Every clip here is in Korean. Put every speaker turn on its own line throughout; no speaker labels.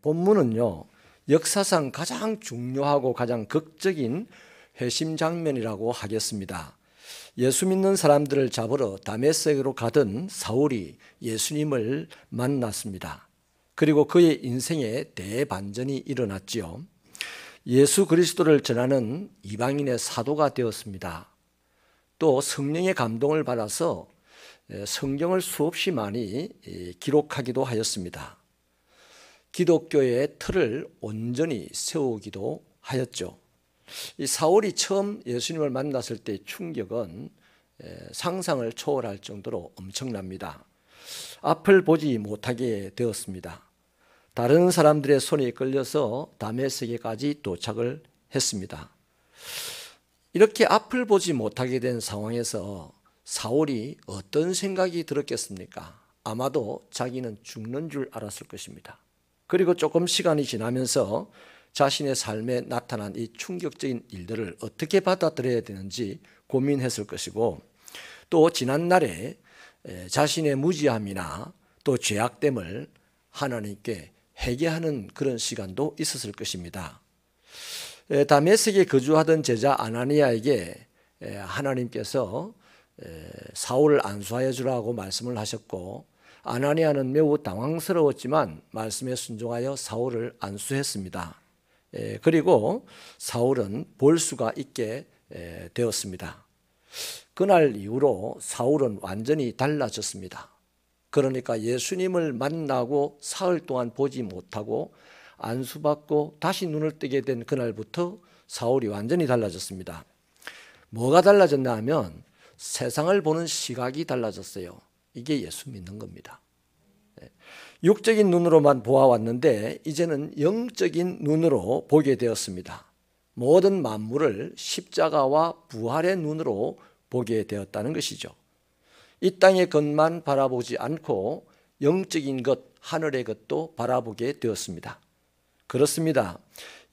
본문은요, 역사상 가장 중요하고 가장 극적인 회심 장면이라고 하겠습니다. 예수 믿는 사람들을 잡으러 다메섹으로 가던 사울이 예수님을 만났습니다. 그리고 그의 인생에 대반전이 일어났지요. 예수 그리스도를 전하는 이방인의 사도가 되었습니다. 또 성령의 감동을 받아서 성경을 수없이 많이 기록하기도 하였습니다. 기독교의 틀을 온전히 세우기도 하였죠. 이 사울이 처음 예수님을 만났을 때의 충격은 상상을 초월할 정도로 엄청납니다. 앞을 보지 못하게 되었습니다. 다른 사람들의 손에 이끌려서 다메섹에까지 도착을 했습니다. 이렇게 앞을 보지 못하게 된 상황에서 사울이 어떤 생각이 들었겠습니까? 아마도 자기는 죽는 줄 알았을 것입니다. 그리고 조금 시간이 지나면서 자신의 삶에 나타난 이 충격적인 일들을 어떻게 받아들여야 되는지 고민했을 것이고, 또 지난날에 자신의 무지함이나 또 죄악됨을 하나님께 회개하는 그런 시간도 있었을 것입니다. 다메섹에 거주하던 제자 아나니아에게 하나님께서 사울을 안수하여 주라고 말씀을 하셨고, 아나니아는 매우 당황스러웠지만 말씀에 순종하여 사울을 안수했습니다. 그리고 사울은 볼 수가 있게 되었습니다. 그날 이후로 사울은 완전히 달라졌습니다. 그러니까 예수님을 만나고 사흘 동안 보지 못하고 안수받고 다시 눈을 뜨게 된 그날부터 사울이 완전히 달라졌습니다. 뭐가 달라졌나 하면 세상을 보는 시각이 달라졌어요. 이게 예수 믿는 겁니다. 육적인 눈으로만 보아왔는데 이제는 영적인 눈으로 보게 되었습니다. 모든 만물을 십자가와 부활의 눈으로 보게 되었다는 것이죠. 이 땅의 것만 바라보지 않고 영적인 것, 하늘의 것도 바라보게 되었습니다. 그렇습니다.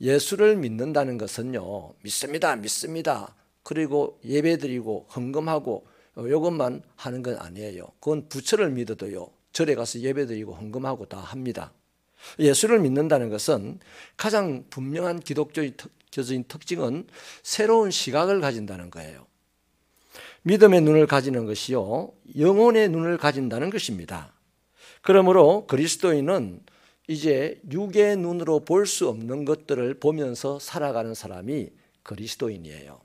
예수를 믿는다는 것은요, 믿습니다. 그리고 예배드리고 헌금하고 이것만 하는 건 아니에요. 그건 부처를 믿어도요, 절에 가서 예배드리고 헌금하고 다 합니다. 예수를 믿는다는 것은 가장 분명한 기독교적인 특징은 새로운 시각을 가진다는 거예요. 믿음의 눈을 가지는 것이요, 영혼의 눈을 가진다는 것입니다. 그러므로 그리스도인은 이제 육의 눈으로 볼 수 없는 것들을 보면서 살아가는 사람이 그리스도인이에요.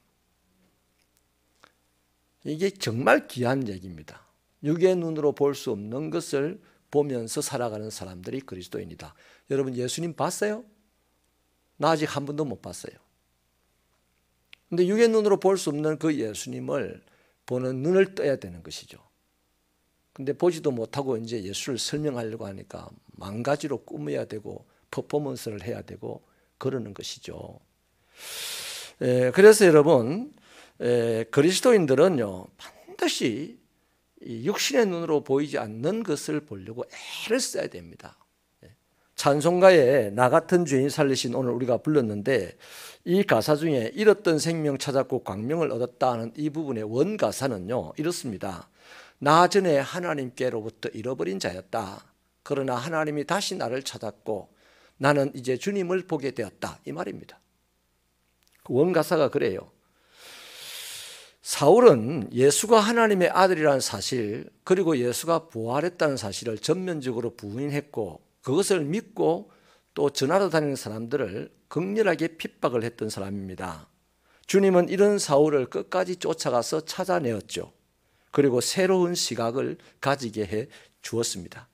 이게 정말 귀한 얘기입니다. 육의 눈으로 볼 수 없는 것을 보면서 살아가는 사람들이 그리스도인이다. 여러분, 예수님 봤어요? 나 아직 한 번도 못 봤어요. 근데 육의 눈으로 볼 수 없는 그 예수님을 보는 눈을 떠야 되는 것이죠. 근데 보지도 못하고 이제 예수를 설명하려고 하니까 만 가지로 꾸며야 되고 퍼포먼스를 해야 되고 그러는 것이죠. 그래서 여러분, 그리스도인들은요, 반드시 육신의 눈으로 보이지 않는 것을 보려고 애를 써야 됩니다. 찬송가에 나 같은 죄인 살리신 오늘 우리가 불렀는데, 이 가사 중에 잃었던 생명 찾았고 광명을 얻었다 하는 이 부분의 원가사는요, 이렇습니다. 나 전에 하나님께로부터 잃어버린 자였다. 그러나 하나님이 다시 나를 찾았고 나는 이제 주님을 보게 되었다, 이 말입니다. 원가사가 그래요. 사울은 예수가 하나님의 아들이라는 사실, 그리고 예수가 부활했다는 사실을 전면적으로 부인했고 그것을 믿고 또 전하러 다니는 사람들을 극렬하게 핍박을 했던 사람입니다. 주님은 이런 사울을 끝까지 쫓아가서 찾아내었죠. 그리고 새로운 시각을 가지게 해 주었습니다.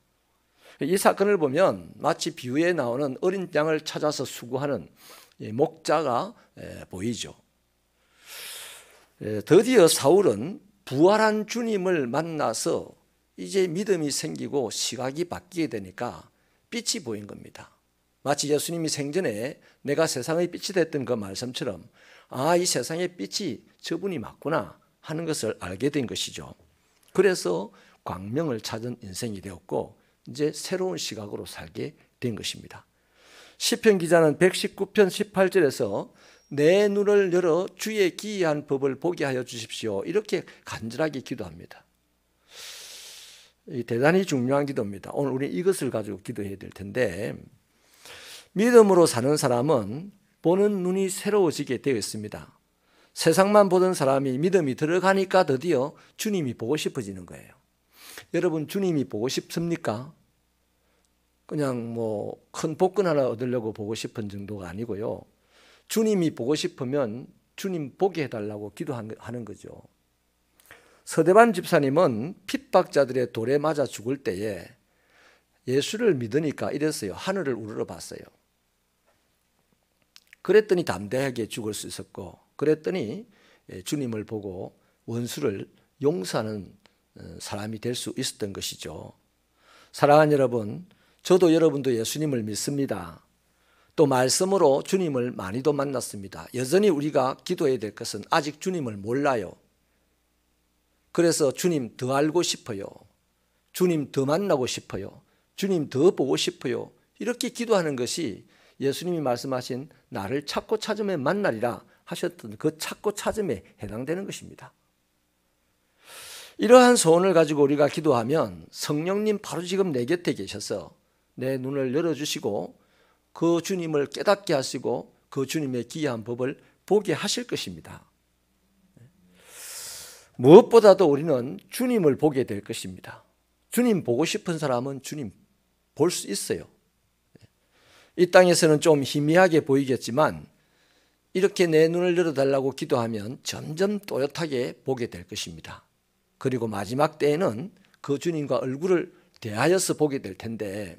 이 사건을 보면 마치 비유에 나오는 어린 양을 찾아서 수고하는 목자가 보이죠. 드디어 사울은 부활한 주님을 만나서 이제 믿음이 생기고 시각이 바뀌게 되니까 빛이 보인 겁니다. 마치 예수님이 생전에 내가 세상의 빛이 됐던 그 말씀처럼, 아, 이 세상의 빛이 저분이 맞구나 하는 것을 알게 된 것이죠. 그래서 광명을 찾은 인생이 되었고 이제 새로운 시각으로 살게 된 것입니다. 시편 기자는 119편 18절에서 내 눈을 열어 주의 기이한 법을 보게 하여 주십시오, 이렇게 간절하게 기도합니다. 대단히 중요한 기도입니다. 오늘 우리 이것을 가지고 기도해야 될 텐데, 믿음으로 사는 사람은 보는 눈이 새로워지게 되어 있습니다. 세상만 보던 사람이 믿음이 들어가니까 드디어 주님이 보고 싶어지는 거예요. 여러분, 주님이 보고 싶습니까? 그냥 뭐 큰 복권 하나 얻으려고 보고 싶은 정도가 아니고요. 주님이 보고 싶으면 주님 보게 해달라고 기도하는 거죠. 서대반 집사님은 핍박자들의 돌에 맞아 죽을 때에 예수를 믿으니까 이랬어요. 하늘을 우러러 봤어요. 그랬더니 담대하게 죽을 수 있었고, 그랬더니 주님을 보고 원수를 용서하는 사람이 될 수 있었던 것이죠. 사랑하는 여러분, 저도 여러분도 예수님을 믿습니다. 또 말씀으로 주님을 많이도 만났습니다. 여전히 우리가 기도해야 될 것은 아직 주님을 몰라요. 그래서 주님 더 알고 싶어요. 주님 더 만나고 싶어요. 주님 더 보고 싶어요. 이렇게 기도하는 것이 예수님이 말씀하신 나를 찾고 찾으면 만나리라 하셨던 그 찾고 찾음에 해당되는 것입니다. 이러한 소원을 가지고 우리가 기도하면 성령님 바로 지금 내 곁에 계셔서 내 눈을 열어주시고 그 주님을 깨닫게 하시고 그 주님의 기이한 법을 보게 하실 것입니다. 무엇보다도 우리는 주님을 보게 될 것입니다. 주님 보고 싶은 사람은 주님 볼 수 있어요. 이 땅에서는 좀 희미하게 보이겠지만 이렇게 내 눈을 열어달라고 기도하면 점점 또렷하게 보게 될 것입니다. 그리고 마지막 때에는 그 주님과 얼굴을 대하여서 보게 될 텐데,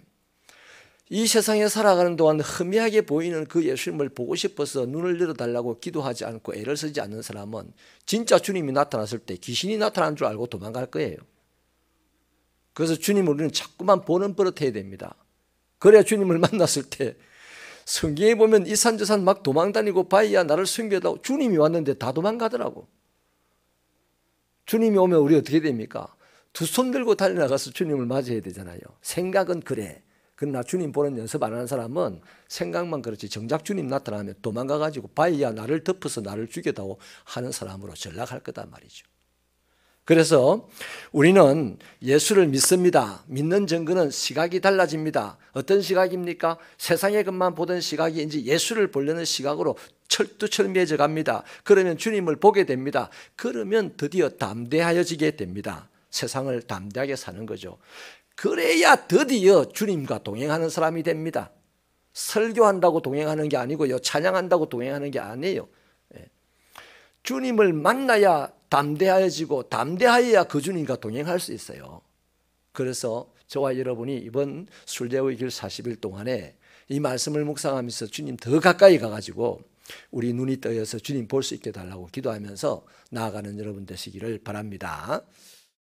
이 세상에 살아가는 동안 희미하게 보이는 그 예수님을 보고 싶어서 눈을 열어달라고 기도하지 않고 애를 쓰지 않는 사람은 진짜 주님이 나타났을 때 귀신이 나타난 줄 알고 도망갈 거예요. 그래서 주님을 우리는 자꾸만 보는 버릇 해야 됩니다. 그래야 주님을 만났을 때 성경에 보면 이 산 저 산 막 도망다니고 바위야 나를 숨겨다오, 주님이 왔는데 다 도망가더라고. 주님이 오면 우리 어떻게 됩니까? 두 손 들고 달려나가서 주님을 맞이해야 되잖아요. 생각은 그래. 그러나 주님 보는 연습 안 하는 사람은 생각만 그렇지 정작 주님 나타나면 도망가가지고 바위야 나를 덮어서 나를 죽여다오 하는 사람으로 전락할 거다 말이죠. 그래서 우리는 예수를 믿습니다. 믿는 증거는 시각이 달라집니다. 어떤 시각입니까? 세상의 것만 보던 시각이 이제 예수를 보려는 시각으로 철두철미해져 갑니다. 그러면 주님을 보게 됩니다. 그러면 드디어 담대하여지게 됩니다. 세상을 담대하게 사는 거죠. 그래야 드디어 주님과 동행하는 사람이 됩니다. 설교한다고 동행하는 게 아니고요. 찬양한다고 동행하는 게 아니에요. 주님을 만나야 담대하여지고 담대하여야 그 주님과 동행할 수 있어요. 그래서 저와 여러분이 이번 순례의 길 40일 동안에 이 말씀을 묵상하면서 주님 더 가까이 가가지고 우리 눈이 떠여서 주님 볼 수 있게 달라고 기도하면서 나아가는 여러분 되시기를 바랍니다.